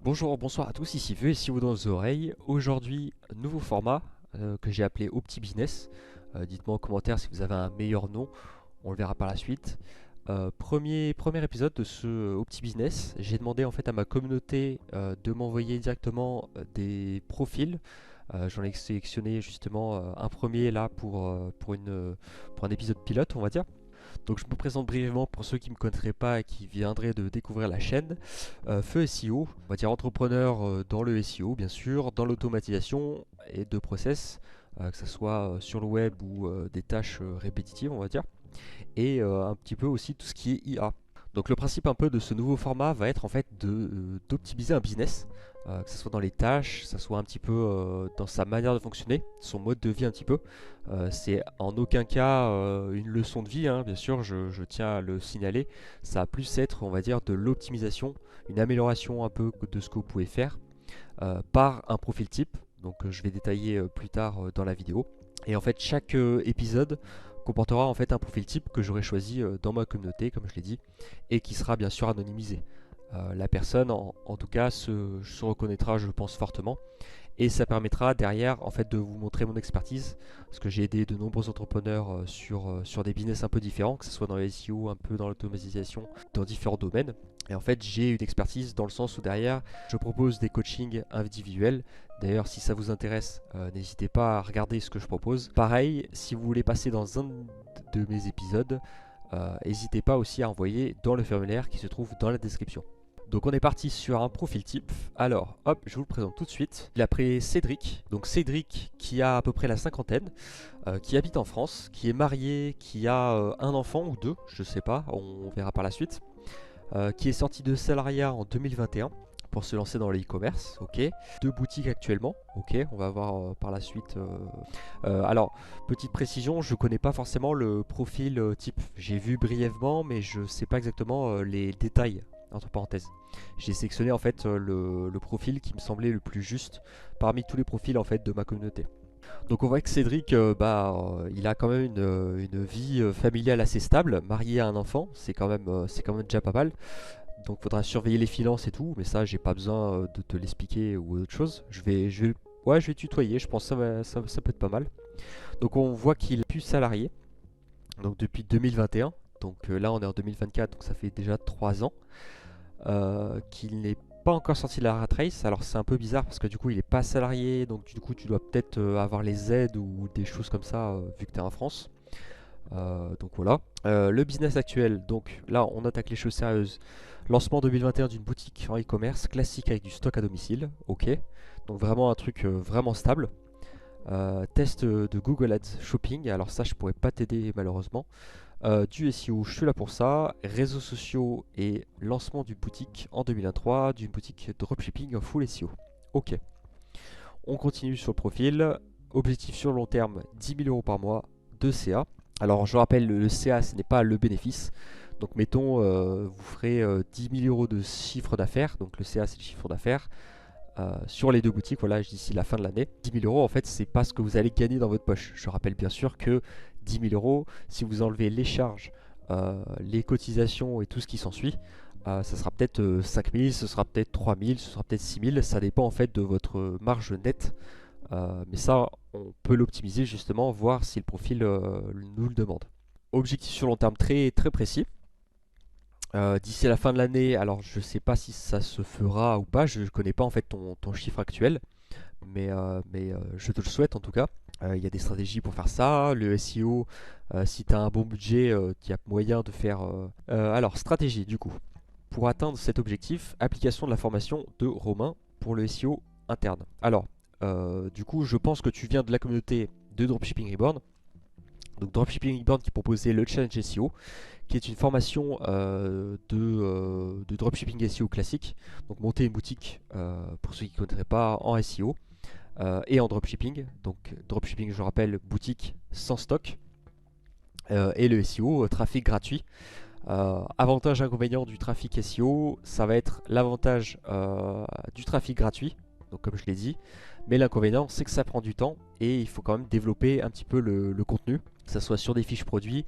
Bonjour, bonsoir à tous, ici Feu et si vous dans vos oreilles. Aujourd'hui, nouveau format que j'ai appelé Opti Business. Dites-moi en commentaire si vous avez un meilleur nom, on le verra par la suite. Premier épisode de ce Opti Business, j'ai demandé en fait à ma communauté de m'envoyer directement des profils. J'en ai sélectionné justement un premier là pour un épisode pilote, on va dire. Donc je me présente brièvement pour ceux qui ne me connaîtraient pas et qui viendraient de découvrir la chaîne. Feu SEO, on va dire entrepreneur dans le SEO bien sûr, dans l'automatisation et de process, que ce soit sur le web ou des tâches répétitives on va dire, et un petit peu aussi tout ce qui est IA. Donc le principe un peu de ce nouveau format va être en fait d'optimiser un business, que ce soit dans les tâches, que ce soit un petit peu dans sa manière de fonctionner, son mode de vie un petit peu. C'est en aucun cas une leçon de vie, hein, bien sûr, je tiens à le signaler. Ça va plus être, on va dire, de l'optimisation, une amélioration un peu de ce que vous pouvez faire par un profil type. Donc je vais détailler plus tard dans la vidéo. Et en fait, chaque épisode comportera en fait un profil type que j'aurai choisi dans ma communauté, comme je l'ai dit, et qui sera bien sûr anonymisé. La personne, en tout cas, se reconnaîtra, je pense, fortement. Et ça permettra derrière en fait de vous montrer mon expertise, parce que j'ai aidé de nombreux entrepreneurs sur des business un peu différents, que ce soit dans le SEO, un peu dans l'automatisation, dans différents domaines. Et en fait j'ai une expertise dans le sens où derrière je propose des coachings individuels. D'ailleurs si ça vous intéresse, n'hésitez pas à regarder ce que je propose. Pareil, si vous voulez passer dans un de mes épisodes, n'hésitez pas aussi à envoyer dans le formulaire qui se trouve dans la description. Donc on est parti sur un profil type. Alors hop, je vous le présente tout de suite. Il a pris Cédric. Donc Cédric qui a à peu près la cinquantaine, qui habite en France, qui est marié, qui a un enfant ou deux, je sais pas, on verra par la suite. Qui est sorti de salariat en 2021 pour se lancer dans le e-commerce, ok. Deux boutiques actuellement, ok. On va voir par la suite. Alors, petite précision, je connais pas forcément le profil type. J'ai vu brièvement, mais je sais pas exactement les détails. Entre parenthèses, j'ai sélectionné en fait le profil qui me semblait le plus juste parmi tous les profils en fait de ma communauté. Donc on voit que Cédric, il a quand même une vie familiale assez stable, marié à un enfant, c'est quand même déjà pas mal. Donc il faudra surveiller les finances et tout, mais ça j'ai pas besoin de te l'expliquer ou autre chose. Je vais tutoyer, je pense que ça peut être pas mal. Donc on voit qu'il est plus salarié, donc depuis 2021. Donc là on est en 2024, donc ça fait déjà 3 ans qu'il n'est pas encore sorti de la rat race. Alors c'est un peu bizarre parce que du coup il est pas salarié, donc du coup tu dois peut-être avoir les aides ou des choses comme ça vu que tu es en France. Donc voilà. Le business actuel, donc là on attaque les choses sérieuses. Lancement 2021 d'une boutique en e-commerce classique avec du stock à domicile, ok. Donc vraiment un truc vraiment stable. Test de Google Ads Shopping, alors ça je pourrais pas t'aider malheureusement. Du SEO, je suis là pour ça. Réseaux sociaux et lancement d'une boutique en 2023, d'une boutique dropshipping en full SEO. Ok, on continue sur le profil. Objectif sur le long terme, 10 000 euros par mois de CA. Alors je rappelle, le CA ce n'est pas le bénéfice. Donc mettons, vous ferez 10 000 euros de chiffre d'affaires. Donc le CA c'est le chiffre d'affaires. Sur les deux boutiques, voilà, d'ici la fin de l'année. 10 000 euros, en fait, c'est pas ce que vous allez gagner dans votre poche. Je rappelle bien sûr que 10 000 euros, si vous enlevez les charges, les cotisations et tout ce qui s'ensuit, ça sera peut-être 5 000, ce sera peut-être 3 000, ce sera peut-être 6 000. Ça dépend en fait de votre marge nette. Mais ça, on peut l'optimiser justement, voir si le profil nous le demande. Objectif sur long terme très, très précis. D'ici à la fin de l'année, alors je sais pas si ça se fera ou pas, je connais pas en fait ton chiffre actuel, mais je te le souhaite en tout cas. Il y a des stratégies pour faire ça, le SEO, si tu as un bon budget, il y a moyen de faire... alors, stratégie du coup. Pour atteindre cet objectif, application de la formation de Romain pour le SEO interne. Alors, du coup, je pense que tu viens de la communauté de Dropshipping Reborn. Donc Dropshipping Reborn qui proposait le Challenge SEO, qui est une formation de dropshipping SEO classique. Donc monter une boutique, pour ceux qui ne connaîtraient pas, en SEO et en dropshipping. Donc dropshipping, je rappelle, boutique sans stock. Et le SEO, trafic gratuit. Avantage inconvénient du trafic SEO, ça va être l'avantage du trafic gratuit, donc comme je l'ai dit, mais l'inconvénient c'est que ça prend du temps et il faut quand même développer un petit peu le contenu, que ce soit sur des fiches produits,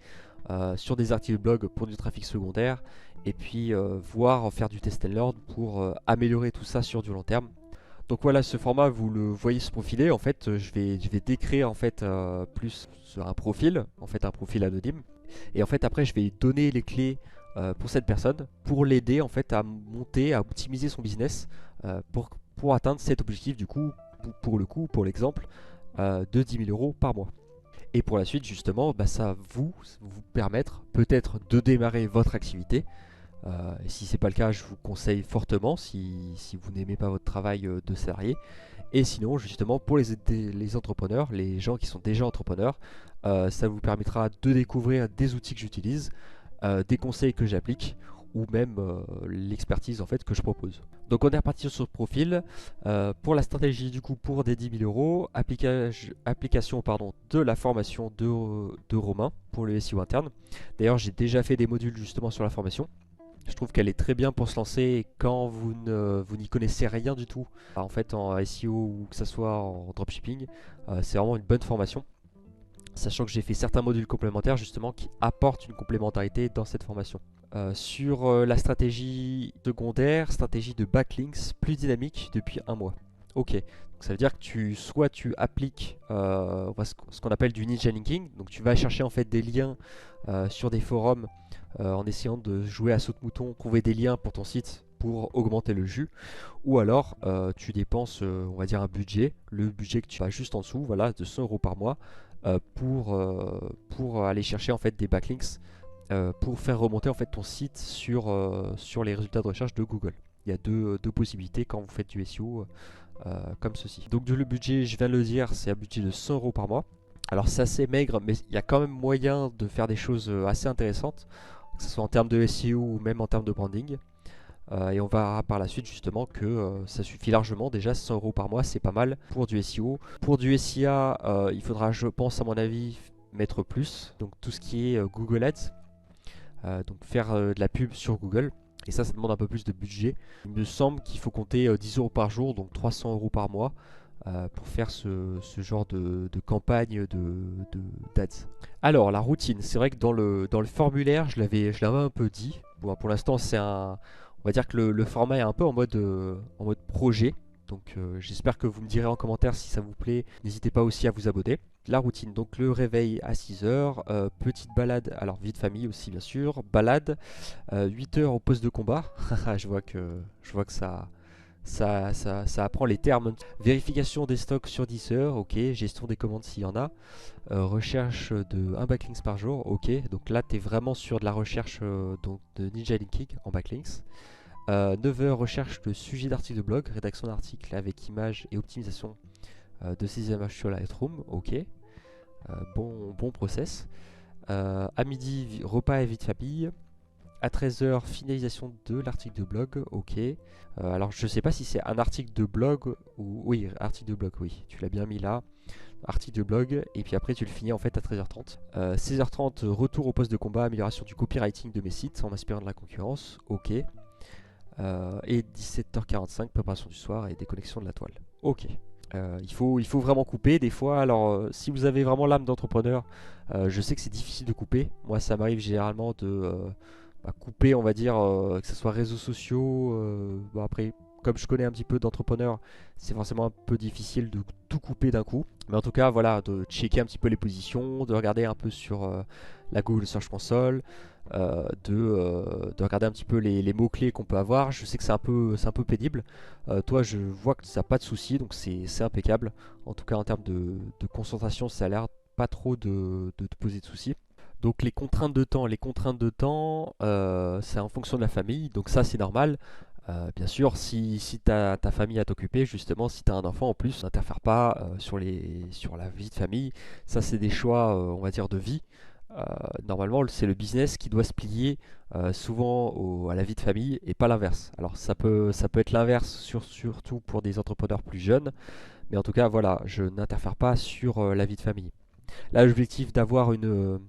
sur des articles blog pour du trafic secondaire et puis voir faire du test and learn pour améliorer tout ça sur du long terme. Donc voilà, ce format, vous le voyez se profiler. En fait, je vais décrire en fait plus sur un profil, en fait un profil anonyme. Et en fait, après, je vais donner les clés pour cette personne pour l'aider en fait à monter, à optimiser son business pour atteindre cet objectif du coup, pour l'exemple, de 10 000 euros par mois. Et pour la suite, justement, bah, ça va vous permettre peut-être de démarrer votre activité. Et si ce n'est pas le cas, je vous conseille fortement si vous n'aimez pas votre travail de salarié. Et sinon, justement, pour les entrepreneurs, les gens qui sont déjà entrepreneurs, ça vous permettra de découvrir des outils que j'utilise, des conseils que j'applique ou même l'expertise en fait que je propose. Donc on est reparti sur ce profil. Pour la stratégie du coup pour des 10 000 euros, application pardon, de la formation de Romain pour le SEO interne. D'ailleurs j'ai déjà fait des modules justement sur la formation. Je trouve qu'elle est très bien pour se lancer quand vous n'y connaissez rien du tout. En fait, en SEO ou que ce soit en dropshipping, c'est vraiment une bonne formation. Sachant que j'ai fait certains modules complémentaires justement qui apportent une complémentarité dans cette formation. Sur la stratégie secondaire, stratégie de backlinks plus dynamique depuis un mois. Ok, donc ça veut dire que soit tu appliques ce qu'on appelle du ninja linking, donc tu vas chercher en fait des liens sur des forums en essayant de jouer à saute-mouton, trouver des liens pour ton site pour augmenter le jus, ou alors tu dépenses on va dire un budget, le budget que tu as juste en dessous, voilà, de 100 euros par mois pour aller chercher en fait des backlinks pour faire remonter en fait ton site sur les résultats de recherche de Google. Il y a deux possibilités quand vous faites du SEO comme ceci. Donc le budget, je viens de le dire, c'est un budget de 100 euros par mois. Alors c'est assez maigre, mais il y a quand même moyen de faire des choses assez intéressantes, que ce soit en termes de SEO ou même en termes de branding. Et on verra par la suite justement que ça suffit largement. Déjà 100 euros par mois, c'est pas mal pour du SEO. Pour du SIA, il faudra, je pense à mon avis, mettre plus. Donc tout ce qui est Google Ads, donc faire de la pub sur Google. Et ça demande un peu plus de budget. Il me semble qu'il faut compter 10 euros par jour, donc 300 euros par mois, pour faire ce genre de campagne d'ads. Alors la routine, c'est vrai que dans le formulaire, je l'avais un peu dit. Bon, pour l'instant, on va dire que le format est un peu en mode projet. Donc j'espère que vous me direz en commentaire si ça vous plaît. N'hésitez pas aussi à vous abonner. La routine, donc le réveil à 6h, petite balade, alors vie de famille aussi bien sûr, balade, 8h au poste de combat. je vois que ça apprend les termes. Vérification des stocks sur 10 heures, ok. Gestion des commandes s'il y en a. Recherche de 1 backlinks par jour, ok. Donc là, tu es vraiment sur de la recherche donc de Ninja Linking en backlinks. 9 heures, recherche de sujets d'articles de blog, rédaction d'articles avec images et optimisation de ces images sur Lightroom, ok. Bon process. À midi, repas et vie de famille. À 13h, finalisation de l'article de blog, ok. Alors je sais pas si c'est un article de blog ou... Oui, article de blog, oui, tu l'as bien mis là. Article de blog, et puis après tu le finis en fait à 13h30. 16h30, retour au poste de combat, amélioration du copywriting de mes sites en m'inspirant de la concurrence, ok. Et 17h45, préparation du soir et déconnexion de la toile, ok. Il faut vraiment couper des fois. Alors si vous avez vraiment l'âme d'entrepreneur, je sais que c'est difficile de couper. Moi ça m'arrive généralement de couper, on va dire, que ce soit réseaux sociaux. Bon, après, comme je connais un petit peu d'entrepreneurs, c'est forcément un peu difficile de tout couper d'un coup. Mais en tout cas, voilà, de checker un petit peu les positions, de regarder un peu sur la Google Search Console, de regarder un petit peu les mots-clés qu'on peut avoir. Je sais que c'est un peu pénible. Toi, je vois que ça n'a pas de souci, donc c'est impeccable. En tout cas, en termes de concentration, ça a l'air pas trop de te poser de soucis. Donc les contraintes de temps, c'est en fonction de la famille, donc ça c'est normal. Bien sûr, si tu as ta famille à t'occuper, justement, si tu as un enfant en plus, n'interfère pas sur la vie de famille. Ça c'est des choix, on va dire, de vie. Normalement, c'est le business qui doit se plier souvent à la vie de famille et pas l'inverse. Alors ça peut être l'inverse, surtout pour des entrepreneurs plus jeunes, mais en tout cas, voilà, je n'interfère pas sur la vie de famille. Là, l'objectif d'avoir une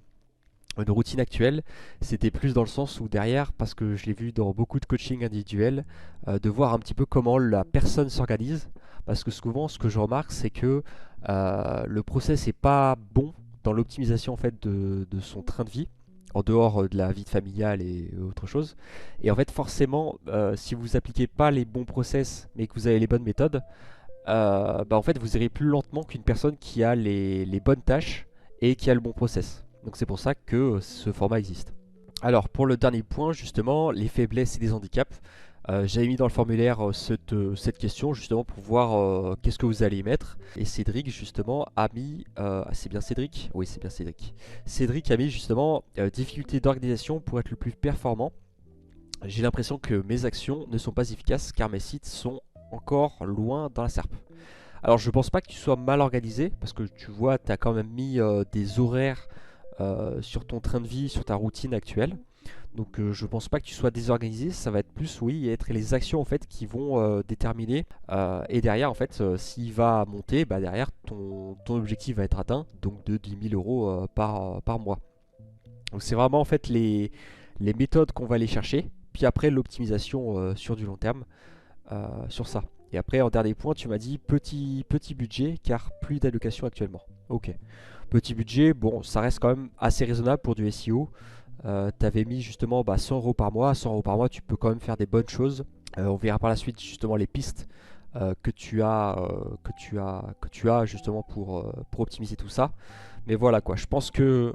routine actuelle, c'était plus dans le sens où derrière, parce que je l'ai vu dans beaucoup de coaching individuel, de voir un petit peu comment la personne s'organise. Parce que souvent, ce que je remarque, c'est que le process n'est pas bon dans l'optimisation en fait de son train de vie. en dehors de la vie familiale et autre chose. Et en fait, forcément, si vous appliquez pas les bons process, mais que vous avez les bonnes méthodes, bah, en fait, vous irez plus lentement qu'une personne qui a les bonnes tâches et qui a le bon process. Donc c'est pour ça que ce format existe. Alors pour le dernier point, justement, les faiblesses et les handicaps, j'avais mis dans le formulaire cette question justement pour voir qu'est-ce que vous allez y mettre. Et Cédric justement a mis, c'est bien Cédric? Oui, c'est bien Cédric. Cédric a mis justement difficulté d'organisation pour être le plus performant. J'ai l'impression que mes actions ne sont pas efficaces car mes sites sont encore loin dans la SERP. Alors je pense pas que tu sois mal organisé parce que tu vois, tu as quand même mis des horaires sur ton train de vie, sur ta routine actuelle. Donc je pense pas que tu sois désorganisé, ça va être plus oui être les actions en fait qui vont déterminer et derrière en fait s'il va monter, bah derrière ton objectif va être atteint donc de 10 000 € par mois. Donc c'est vraiment en fait les méthodes qu'on va aller chercher, puis après l'optimisation sur du long terme sur ça. Et après en dernier point tu m'as dit petit budget car plus d'allocation actuellement. Ok. Petit budget, bon ça reste quand même assez raisonnable pour du SEO. Tu avais mis justement 100 € par mois. 100 € par mois, tu peux quand même faire des bonnes choses. On verra par la suite justement les pistes que tu as justement pour optimiser tout ça. Mais voilà quoi, je pense que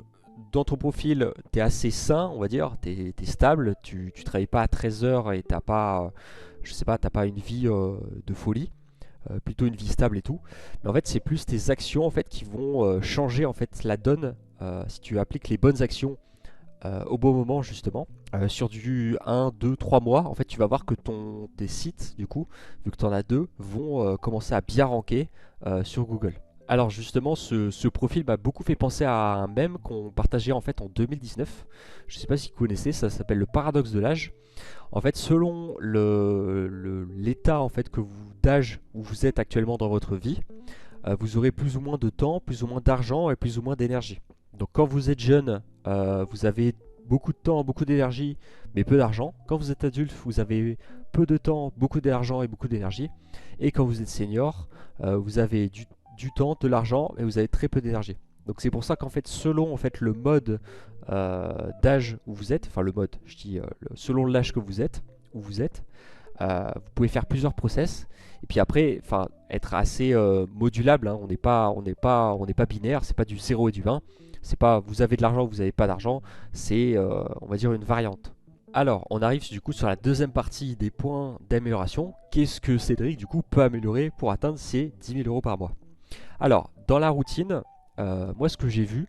dans ton profil, tu es assez sain, on va dire, tu es stable, tu travailles pas à 13 heures et t'as pas, je sais pas, t'as pas une vie de folie. Plutôt une vie stable et tout. Mais en fait, c'est plus tes actions en fait qui vont changer en fait la donne si tu appliques les bonnes actions au bon moment justement. Sur du 1, 2, 3 mois, en fait tu vas voir que tes sites, du coup, vu que tu en as deux, vont commencer à bien ranker sur Google. Alors justement, ce profil m'a beaucoup fait penser à un mème qu'on partageait en fait en 2019. Je ne sais pas si vous connaissez, ça s'appelle le paradoxe de l'âge. En fait, selon l'état en fait d'âge où vous êtes actuellement dans votre vie, vous aurez plus ou moins de temps, plus ou moins d'argent et plus ou moins d'énergie. Donc quand vous êtes jeune, vous avez beaucoup de temps, beaucoup d'énergie, mais peu d'argent. Quand vous êtes adulte, vous avez peu de temps, beaucoup d'argent et beaucoup d'énergie. Et quand vous êtes senior, vous avez du temps, de l'argent, mais vous avez très peu d'énergie. Donc c'est pour ça qu'en fait, selon en fait, le mode d'âge où vous êtes, enfin le mode, je dis selon l'âge que vous êtes, où vous êtes, vous pouvez faire plusieurs process et puis après enfin être assez modulable, hein. On n'est pas binaire, c'est pas du 0 et du 1, c'est pas vous avez de l'argent ou vous n'avez pas d'argent, c'est on va dire une variante. Alors on arrive du coup sur la deuxième partie des points d'amélioration. Qu'est-ce que Cédric du coup peut améliorer pour atteindre ses 10 000 € par mois? Alors dans la routine, moi ce que j'ai vu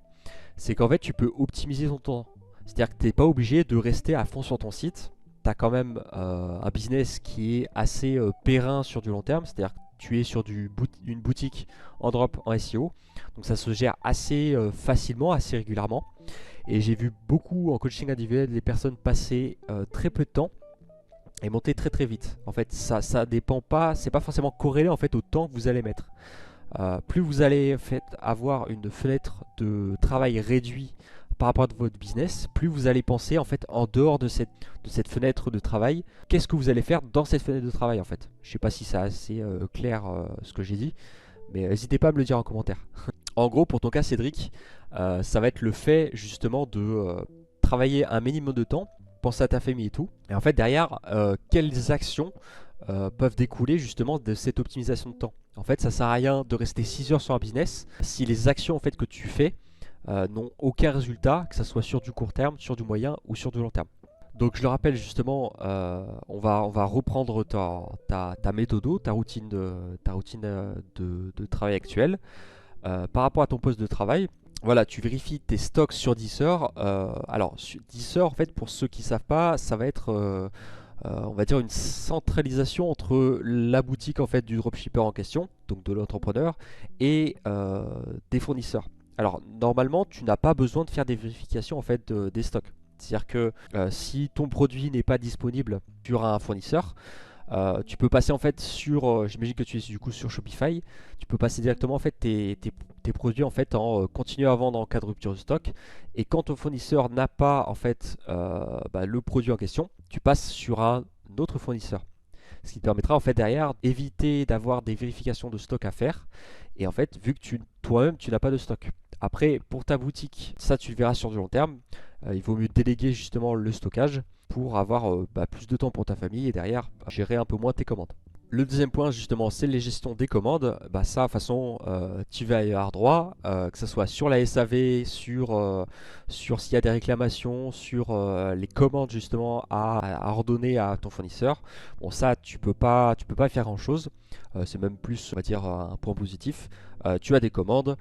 c'est qu'en fait tu peux optimiser ton temps, c'est à dire que tu n'es pas obligé de rester à fond sur ton site. Tu as quand même un business qui est assez périn sur du long terme, c'est-à-dire que tu es sur une boutique en drop en SEO, donc ça se gère assez facilement, assez régulièrement. Et j'ai vu beaucoup en coaching individuel des personnes passer très peu de temps et monter très très vite. En fait, ça dépend pas, c'est pas forcément corrélé en fait au temps que vous allez mettre. Plus vous allez en fait, avoir une fenêtre de travail réduite par rapport à votre business, plus vous allez penser en fait en dehors de cette fenêtre de travail, qu'est-ce que vous allez faire dans cette fenêtre de travail en fait. Je sais pas si c'est assez clair ce que j'ai dit, mais n'hésitez pas à me le dire en commentaire. En gros, pour ton cas Cédric, ça va être le fait justement de travailler un minimum de temps, penser à ta famille et tout. Et en fait derrière, quelles actions peuvent découler justement de cette optimisation de temps. En fait, ça sert à rien de rester 6 heures sur un business si les actions en fait que tu fais n'ont aucun résultat, que ce soit sur du court terme, sur du moyen ou sur du long terme. Donc je le rappelle justement, on va reprendre ta méthode, ta routine de travail actuelle. Par rapport à ton poste de travail, voilà, tu vérifies tes stocks sur 10 heures. Alors, 10 heures, en fait, pour ceux qui ne savent pas, ça va être, on va dire, une centralisation entre la boutique en fait, du dropshipper en question, donc de l'entrepreneur, et des fournisseurs. Alors, normalement, tu n'as pas besoin de faire des vérifications en fait, des stocks. C'est-à-dire que si ton produit n'est pas disponible sur un fournisseur, tu peux passer en fait sur, j'imagine que tu es du coup sur Shopify, tu peux passer directement en fait tes produits en fait en continuer à vendre en cas de rupture de stock. Et quand ton fournisseur n'a pas en fait le produit en question, tu passes sur un autre fournisseur. Ce qui te permettra en fait derrière d'éviter d'avoir des vérifications de stock à faire. Et en fait, vu que toi-même tu n'as pas de stock. Après, pour ta boutique, ça tu le verras sur du long terme. Il vaut mieux déléguer justement le stockage pour avoir plus de temps pour ta famille et derrière gérer un peu moins tes commandes. Le deuxième point justement, c'est les gestions des commandes. Ça, de toute façon, tu vas y avoir droit, que ce soit sur la SAV, sur s'il y a des réclamations, sur les commandes justement à ordonner à ton fournisseur. Bon, ça, tu peux pas faire grand-chose. C'est même plus, on va dire, un point positif. Tu as des commandes,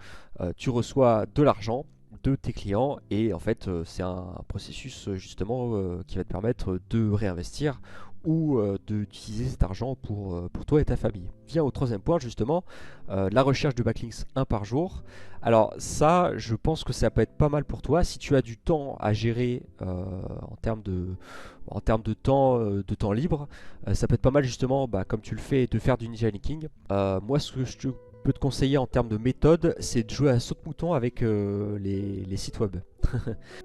tu reçois de l'argent de tes clients et en fait c'est un processus justement qui va te permettre de réinvestir ou d'utiliser cet argent pour toi et ta famille. Viens au troisième point justement, la recherche de backlinks 1 par jour. Alors ça, je pense que ça peut être pas mal pour toi si tu as du temps à gérer en termes de temps libre. Ça peut être pas mal justement, comme tu le fais, de faire du ninja linking. Moi, ce que je peux te conseiller en termes de méthode, c'est de jouer à saute-mouton avec les sites web.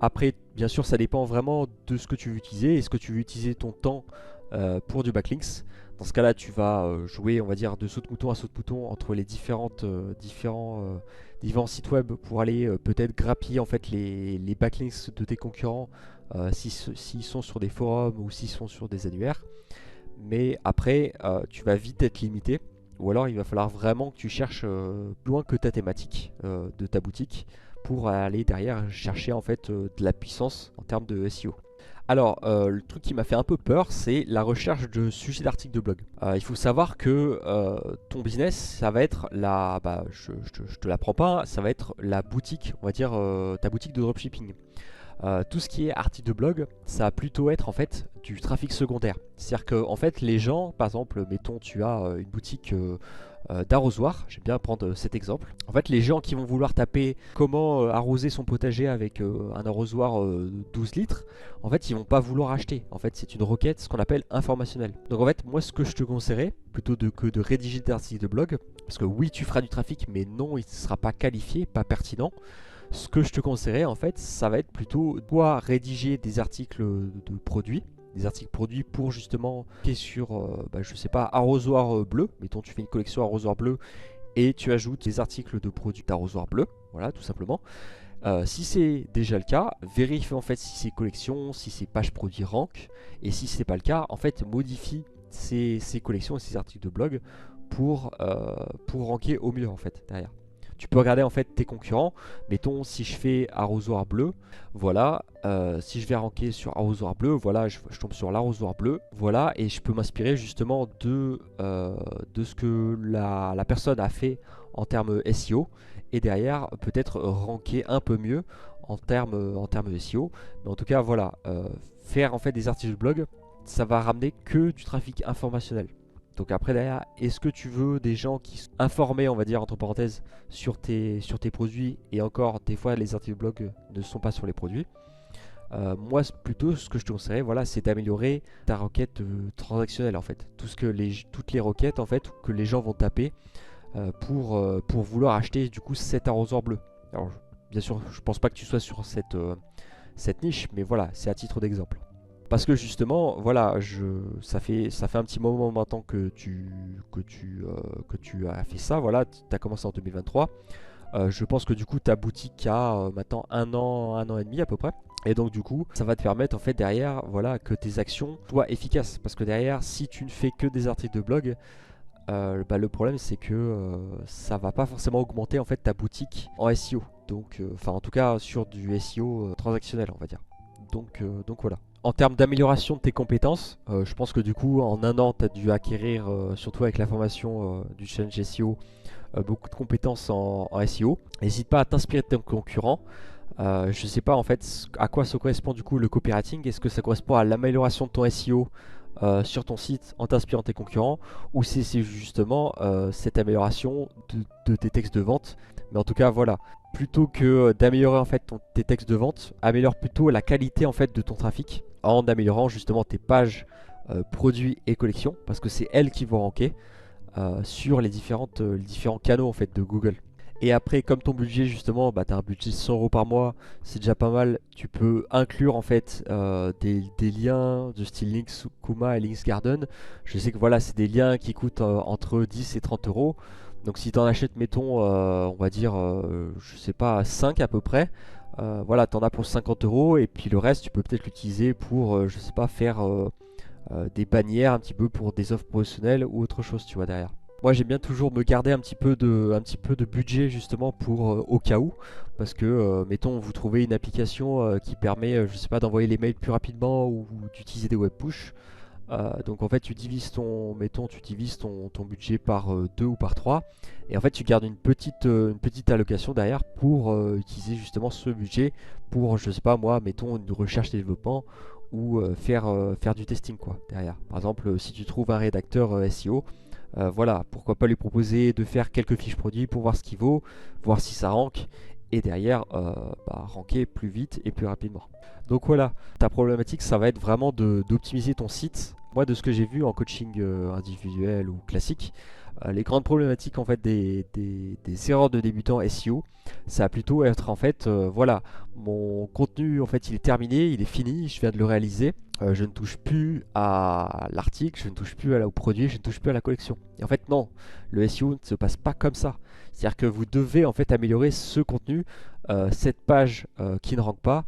Après, bien sûr, ça dépend vraiment de ce que tu veux utiliser. Est-ce que tu veux utiliser ton temps pour du backlinks? Dans ce cas-là, tu vas jouer, on va dire, de saute-mouton à saute-mouton entre les différents sites web pour aller peut-être grappiller en fait les backlinks de tes concurrents s'ils sont sur des forums ou s'ils sont sur des annuaires. Mais après, tu vas vite être limité. Ou alors, il va falloir vraiment que tu cherches plus loin que ta thématique de ta boutique pour aller derrière chercher en fait de la puissance en termes de SEO. Alors, le truc qui m'a fait un peu peur, c'est la recherche de sujets d'articles de blog. Il faut savoir que ton business, ça va être je te l'apprends pas, ça va être la boutique, on va dire ta boutique de dropshipping. Tout ce qui est article de blog, ça va plutôt être en fait du trafic secondaire. C'est-à-dire que en fait, les gens, par exemple, mettons tu as une boutique d'arrosoir, j'aime bien prendre cet exemple. En fait, les gens qui vont vouloir taper comment arroser son potager avec un arrosoir 12 litres, en fait, ils vont pas vouloir acheter. En fait, c'est une requête, ce qu'on appelle informationnelle. Donc en fait, moi, ce que je te conseillerais, plutôt que de rédiger des articles de blog, parce que oui, tu feras du trafic, mais non, il ne sera pas qualifié, pas pertinent. Ce que je te conseillerais en fait, ça va être plutôt toi rédiger des articles de produits, des articles produits pour justement qui est sur, je sais pas, arrosoir bleu. Mettons, tu fais une collection arrosoir bleu et tu ajoutes des articles de produits d'arrosoir bleu, voilà, tout simplement. Si c'est déjà le cas, vérifie en fait si ces collections, si ces pages produits rank, et si c'est pas le cas, en fait, modifie ces collections et ces articles de blog pour ranker au mieux en fait derrière. Tu peux regarder en fait tes concurrents. Mettons si je fais arrosoir bleu, voilà. Si je vais ranker sur arrosoir bleu, voilà, je tombe sur l'arrosoir bleu, voilà, et je peux m'inspirer justement de ce que la personne a fait en termes SEO, et derrière peut-être ranker un peu mieux en termes SEO. Mais en tout cas, voilà, faire en fait des articles de blog, ça va ramener que du trafic informationnel. Donc après derrière, est-ce que tu veux des gens qui sont informés, on va dire entre parenthèses, sur tes produits, et encore des fois les articles de blog ne sont pas sur les produits. Moi plutôt ce que je te conseillerais, voilà, c'est d'améliorer ta requête transactionnelle en fait. Toutes les requêtes en fait que les gens vont taper pour vouloir acheter du coup cet arrosoir bleu. Alors bien sûr, je pense pas que tu sois sur cette niche, mais voilà, c'est à titre d'exemple. Parce que justement, voilà, ça fait un petit moment maintenant que tu as fait ça. Voilà, tu as commencé en 2023. Je pense que du coup, ta boutique a maintenant un an et demi à peu près. Et donc du coup, ça va te permettre en fait derrière, voilà, que tes actions soient efficaces. Parce que derrière, si tu ne fais que des articles de blog, le problème c'est que ça va pas forcément augmenter en fait ta boutique en SEO. Donc, en tout cas sur du SEO transactionnel, on va dire. Donc voilà. En termes d'amélioration de tes compétences, je pense que du coup en un an tu as dû acquérir, surtout avec la formation du challenge SEO, beaucoup de compétences en SEO. N'hésite pas à t'inspirer de tes concurrents. Je ne sais pas en fait à quoi ça correspond du coup le copywriting. Est-ce que ça correspond à l'amélioration de ton SEO sur ton site en t'inspirant de tes concurrents, ou c'est justement cette amélioration de tes textes de vente. Mais en tout cas voilà, plutôt que d'améliorer en fait tes textes de vente, améliore plutôt la qualité en fait de ton trafic en améliorant justement tes pages produits et collections, parce que c'est elles qui vont ranker sur les différents canaux en fait de Google. Et après, comme ton budget justement, tu as un budget de 100 € par mois, c'est déjà pas mal. Tu peux inclure en fait des liens de style Links Kuma et Links Garden. Je sais que voilà, c'est des liens qui coûtent entre 10 et 30 €. Donc si tu en achètes, mettons, on va dire, je sais pas, 5 à peu près, voilà, tu en as pour 50 euros et puis le reste, tu peux peut-être l'utiliser pour, je sais pas, faire des bannières un petit peu pour des offres professionnelles ou autre chose, tu vois, derrière. Moi, j'aime bien toujours me garder un petit peu de budget justement pour au cas où, parce que, mettons, vous trouvez une application qui permet, je sais pas, d'envoyer les mails plus rapidement ou d'utiliser des web push. Donc en fait tu divises ton, mettons, tu divises ton budget par 2 ou par 3 et en fait tu gardes une petite allocation derrière pour utiliser justement ce budget pour, je sais pas moi, mettons une recherche et développement ou faire du testing quoi derrière. Par exemple si tu trouves un rédacteur SEO, voilà, pourquoi pas lui proposer de faire quelques fiches produits pour voir ce qu'il vaut, voir si ça rank et derrière ranker plus vite et plus rapidement. Donc voilà, ta problématique ça va être vraiment d'optimiser ton site. Moi de ce que j'ai vu en coaching individuel ou classique, les grandes problématiques en fait des erreurs de débutants SEO, ça va plutôt être en fait voilà, mon contenu en fait il est terminé, il est fini, je viens de le réaliser. Je ne touche plus à l'article, je ne touche plus au produit, je ne touche plus à la collection. Et en fait non, le SEO ne se passe pas comme ça. C'est-à-dire que vous devez en fait améliorer ce contenu, cette page qui ne rank pas,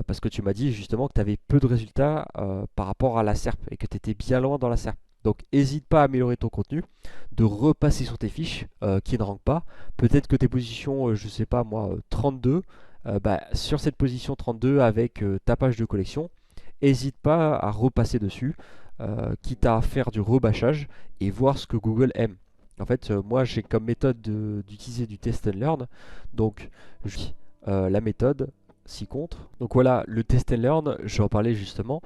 parce que tu m'as dit justement que tu avais peu de résultats par rapport à la SERP et que tu étais bien loin dans la SERP. Donc n'hésite pas à améliorer ton contenu, de repasser sur tes fiches qui ne rankent pas. Peut-être que tes positions, je sais pas moi, 32, sur cette position 32 avec ta page de collection, n'hésite pas à repasser dessus, quitte à faire du rebâchage et voir ce que Google aime. En fait, moi j'ai comme méthode d'utiliser du test and learn. Donc, la méthode ci-contre. Donc voilà, le test and learn, je vais en parler justement.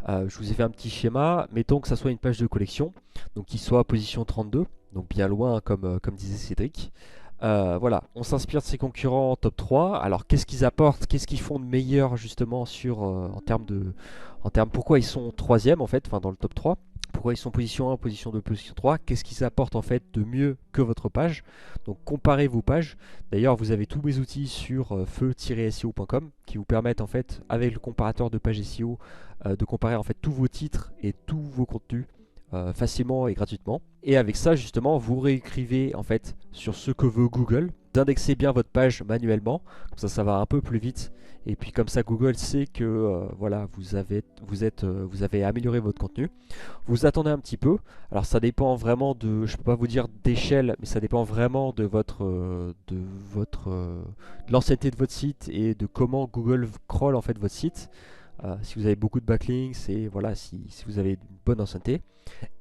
Je vous ai fait un petit schéma. Mettons que ça soit une page de collection, donc qui soit à position 32, donc bien loin comme disait Cédric. Voilà, on s'inspire de ses concurrents en top 3. Alors qu'est-ce qu'ils apportent, qu'est-ce qu'ils font de meilleur justement en termes pourquoi ils sont troisième en fait, enfin dans le top 3. Pourquoi ils sont position 1, position 2, position 3. Qu'est-ce qu'ils apportent en fait de mieux que votre page. Donc comparez vos pages. D'ailleurs vous avez tous mes outils sur feu-seo.com qui vous permettent en fait avec le comparateur de page SEO de comparer en fait tous vos titres et tous vos contenus facilement et gratuitement. Et avec ça justement vous réécrivez en fait sur ce que veut Google. Vous indexez bien votre page manuellement, comme ça va un peu plus vite. Et puis comme ça Google sait que voilà, vous avez amélioré votre contenu. Vous attendez un petit peu. Alors ça dépend vraiment de, je peux pas vous dire d'échelle, mais ça dépend vraiment de de l'ancienneté de votre site et de comment Google crawl en fait votre site. Si vous avez beaucoup de backlinks et voilà, si vous avez une bonne ancienneté.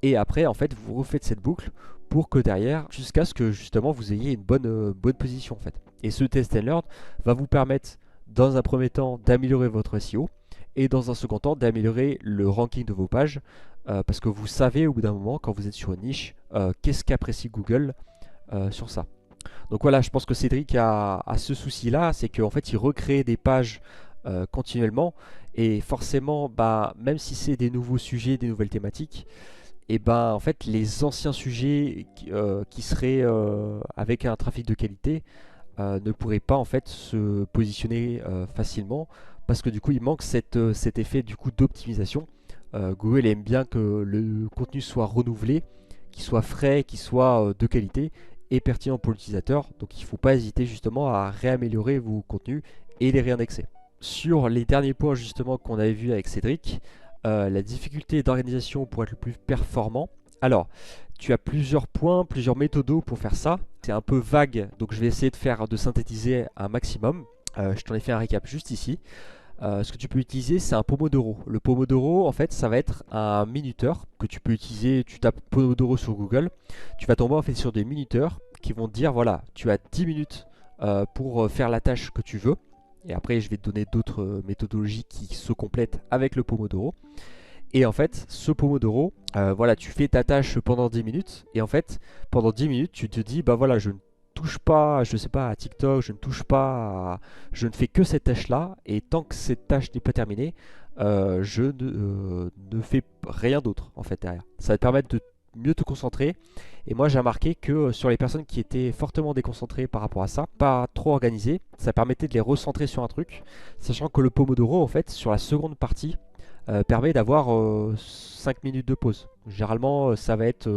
Et après, en fait, vous refaites cette boucle pour que derrière, jusqu'à ce que justement vous ayez une bonne position en fait. Et ce test and learn va vous permettre, dans un premier temps, d'améliorer votre SEO et dans un second temps, d'améliorer le ranking de vos pages parce que vous savez au bout d'un moment, quand vous êtes sur une niche, qu'est-ce qu'apprécie Google sur ça. Donc voilà, je pense que Cédric a ce souci-là, c'est qu'en fait, il recrée des pages continuellement et forcément, même si c'est des nouveaux sujets, des nouvelles thématiques, et en fait les anciens sujets qui seraient avec un trafic de qualité ne pourraient pas en fait se positionner facilement parce que du coup il manque cet effet du coup d'optimisation. Google aime bien que le contenu soit renouvelé, qu'il soit frais, qu'il soit de qualité et pertinent pour l'utilisateur. Donc il ne faut pas hésiter justement à réaméliorer vos contenus et les réindexer. Sur les derniers points justement qu'on avait vu avec Cédric, la difficulté d'organisation pour être le plus performant. Alors, tu as plusieurs points, plusieurs méthodos pour faire ça. C'est un peu vague, donc je vais essayer de synthétiser un maximum. Je t'en ai fait un récap juste ici. Ce que tu peux utiliser, c'est un Pomodoro. Le Pomodoro, en fait, ça va être un minuteur que tu peux utiliser. Tu tapes Pomodoro sur Google, tu vas tomber en fait sur des minuteurs qui vont te dire voilà, tu as 10 minutes pour faire la tâche que tu veux. Et après, je vais te donner d'autres méthodologies qui se complètent avec le Pomodoro. Et en fait, ce Pomodoro, voilà, tu fais ta tâche pendant 10 minutes. Et en fait, pendant 10 minutes, tu te dis, bah voilà, je ne touche pas, je sais pas, à TikTok, je ne touche pas, je ne fais que cette tâche-là. Et tant que cette tâche n'est pas terminée, je ne fais rien d'autre, en fait, derrière. Ça va te permettre de mieux te concentrer. Et moi j'ai remarqué que sur les personnes qui étaient fortement déconcentrées par rapport à ça, pas trop organisées, ça permettait de les recentrer sur un truc, sachant que le Pomodoro en fait sur la seconde partie permet d'avoir 5 minutes de pause. Généralement, ça va être,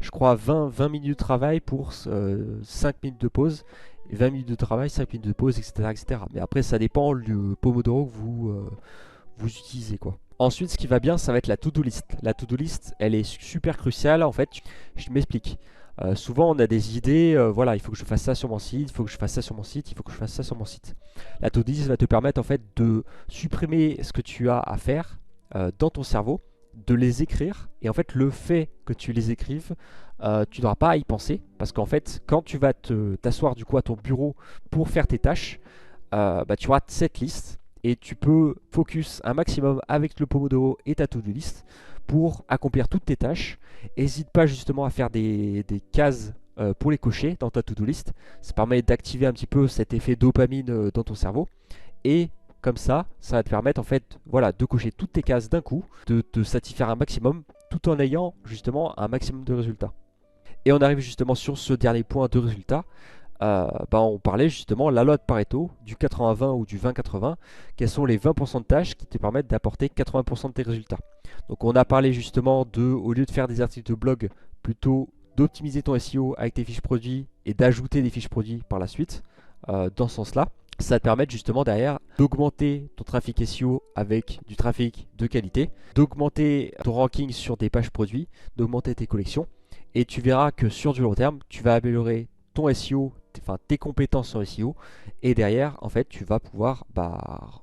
je crois, 20 minutes de travail pour 5 minutes de pause, 20 minutes de travail, 5 minutes de pause, etc., etc. Mais après, ça dépend du Pomodoro que vous utilisez, quoi. Ensuite, ce qui va bien, ça va être la to-do list. La to-do list, elle est super cruciale. En fait, je m'explique. Souvent, on a des idées, voilà, il faut que je fasse ça sur mon site, il faut que je fasse ça sur mon site, il faut que je fasse ça sur mon site. La to-do list va te permettre en fait de supprimer ce que tu as à faire dans ton cerveau, de les écrire, et en fait, le fait que tu les écrives, tu n'auras pas à y penser, parce qu'en fait, quand tu vas t'asseoir du coup à ton bureau pour faire tes tâches, bah, tu auras cette liste et tu peux focus un maximum avec le Pomodoro et ta to-do list pour accomplir toutes tes tâches. N'hésite pas justement à faire des cases pour les cocher dans ta to-do list. Ça permet d'activer un petit peu cet effet dopamine dans ton cerveau. Et comme ça va te permettre en fait voilà, de cocher toutes tes cases d'un coup, de te satisfaire un maximum tout en ayant justement un maximum de résultats. Et on arrive justement sur ce dernier point de résultats. Bah, on parlait justement la loi de Pareto, du 80-20 ou du 20-80, quels sont les 20% de tâches qui te permettent d'apporter 80% de tes résultats. Donc on a parlé justement de, au lieu de faire des articles de blog, plutôt d'optimiser ton SEO avec tes fiches produits et d'ajouter des fiches produits par la suite, dans ce sens-là. Ça va te permettre justement derrière d'augmenter ton trafic SEO avec du trafic de qualité, d'augmenter ton ranking sur des pages produits, d'augmenter tes collections. Et tu verras que sur du long terme, tu vas améliorer ton SEO, enfin tes compétences en SEO, et derrière, en fait, tu vas pouvoir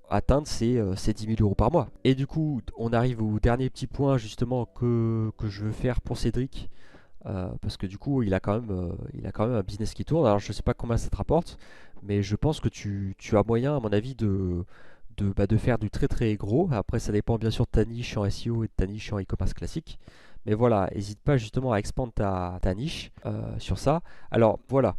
atteindre ces 10 000 euros par mois. Et du coup, on arrive au dernier petit point justement que je veux faire pour Cédric, parce que du coup, il a quand même un business qui tourne. Alors, je ne sais pas combien ça te rapporte, mais je pense que tu as moyen, à mon avis, de faire du très très gros. Après, ça dépend bien sûr de ta niche en SEO et de ta niche en e-commerce classique. Mais voilà, n'hésite pas justement à expandre ta niche sur ça. Alors voilà,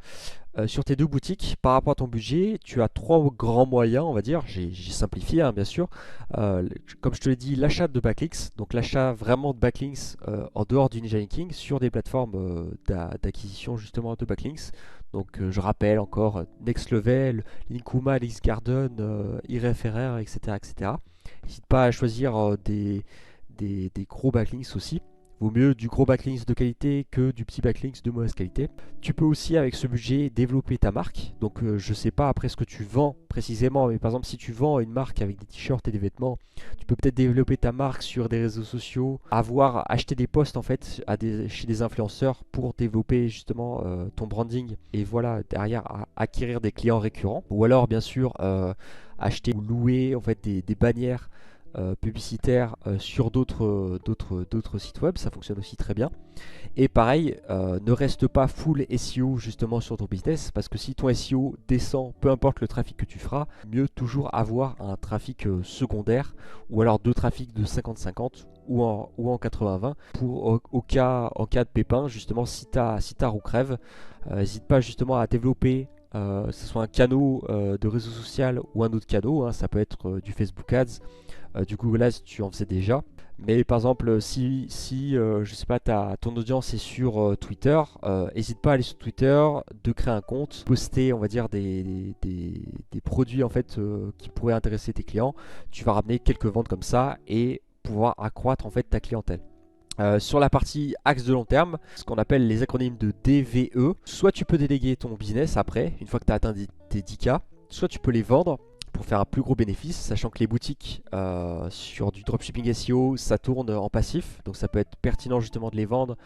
sur tes deux boutiques, par rapport à ton budget, tu as trois grands moyens, on va dire. J'ai simplifié, hein, bien sûr. Comme je te l'ai dit, l'achat de backlinks, donc l'achat vraiment de backlinks en dehors du Ninja Linking sur des plateformes d'acquisition justement de backlinks. Donc je rappelle encore Next Level, Linkuma, LinksGarden, iReferrer, etc., etc. N'hésite pas à choisir des gros backlinks aussi. Vaut mieux du gros backlinks de qualité que du petit backlinks de mauvaise qualité. Tu peux aussi avec ce budget développer ta marque. Donc je sais pas après ce que tu vends précisément, mais par exemple si tu vends une marque avec des t-shirts et des vêtements, tu peux peut-être développer ta marque sur des réseaux sociaux, acheter des posts en fait chez des influenceurs pour développer justement ton branding et voilà derrière acquérir des clients récurrents. Ou alors bien sûr acheter ou louer en fait des bannières publicitaires sur d'autres sites web, ça fonctionne aussi très bien. Et pareil, ne reste pas full SEO justement sur ton business, parce que si ton SEO descend, peu importe le trafic que tu feras, mieux toujours avoir un trafic secondaire, ou alors deux trafics de 50-50 ou en 80-20 pour en cas de pépin, justement si ta roue crève, n'hésite pas justement à développer que ce soit un canal de réseau social ou un autre canal, hein, ça peut être du Facebook Ads, du Google Ads, tu en faisais déjà. Mais par exemple, si je sais pas, ton audience est sur Twitter, n'hésite pas à aller sur Twitter, de créer un compte, poster, on va dire, des produits en fait qui pourraient intéresser tes clients. Tu vas ramener quelques ventes comme ça et pouvoir accroître en fait ta clientèle. Sur la partie axe de long terme, ce qu'on appelle les acronymes de DVE, soit tu peux déléguer ton business après, une fois que tu as atteint tes 10K, soit tu peux les vendre pour faire un plus gros bénéfice, sachant que les boutiques sur du dropshipping SEO, ça tourne en passif, donc ça peut être pertinent justement de les vendre.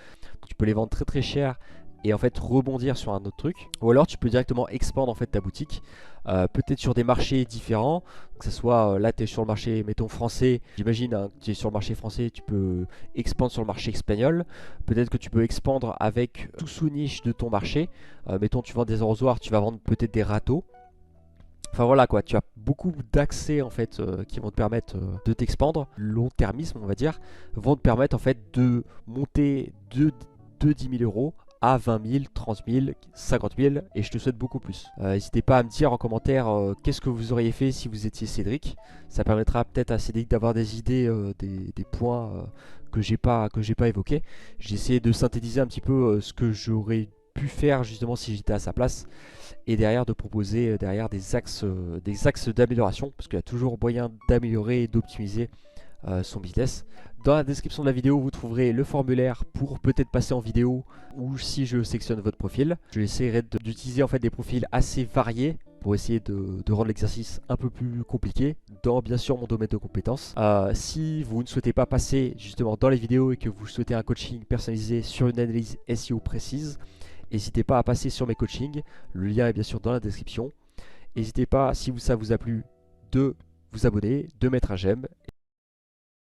Tu peux les vendre très très cher et en fait rebondir sur un autre truc. Ou alors tu peux directement expandre en fait ta boutique, peut-être sur des marchés différents, que ce soit là tu es sur le marché mettons français, j'imagine hein, tu es sur le marché français, tu peux expandre sur le marché espagnol, peut-être que tu peux expandre avec tout sous-niche de ton marché, mettons tu vends des arrosoirs, tu vas vendre peut-être des râteaux. Enfin voilà quoi, tu as beaucoup d'accès en fait qui vont te permettre de t'expandre. Long-termisme on va dire, vont te permettre en fait de monter de 10 000 euros à 20 000, 30 000, 50 000 et je te souhaite beaucoup plus. N'hésitez pas à me dire en commentaire qu'est-ce que vous auriez fait si vous étiez Cédric. Ça permettra peut-être à Cédric d'avoir des idées, des points que j'ai pas évoqués. J'ai essayé de synthétiser un petit peu ce que j'aurais pu faire justement si j'étais à sa place et derrière de proposer derrière des axes d'amélioration parce qu'il y a toujours moyen d'améliorer et d'optimiser son business. Dans la description de la vidéo, vous trouverez le formulaire pour peut-être passer en vidéo ou si je sélectionne votre profil. Je essaierai d'utiliser en fait des profils assez variés pour essayer de rendre l'exercice un peu plus compliqué dans bien sûr mon domaine de compétences. Si vous ne souhaitez pas passer justement dans les vidéos et que vous souhaitez un coaching personnalisé sur une analyse SEO précise, n'hésitez pas à passer sur mes coachings. Le lien est bien sûr dans la description. N'hésitez pas, si ça vous a plu, de vous abonner, de mettre un j'aime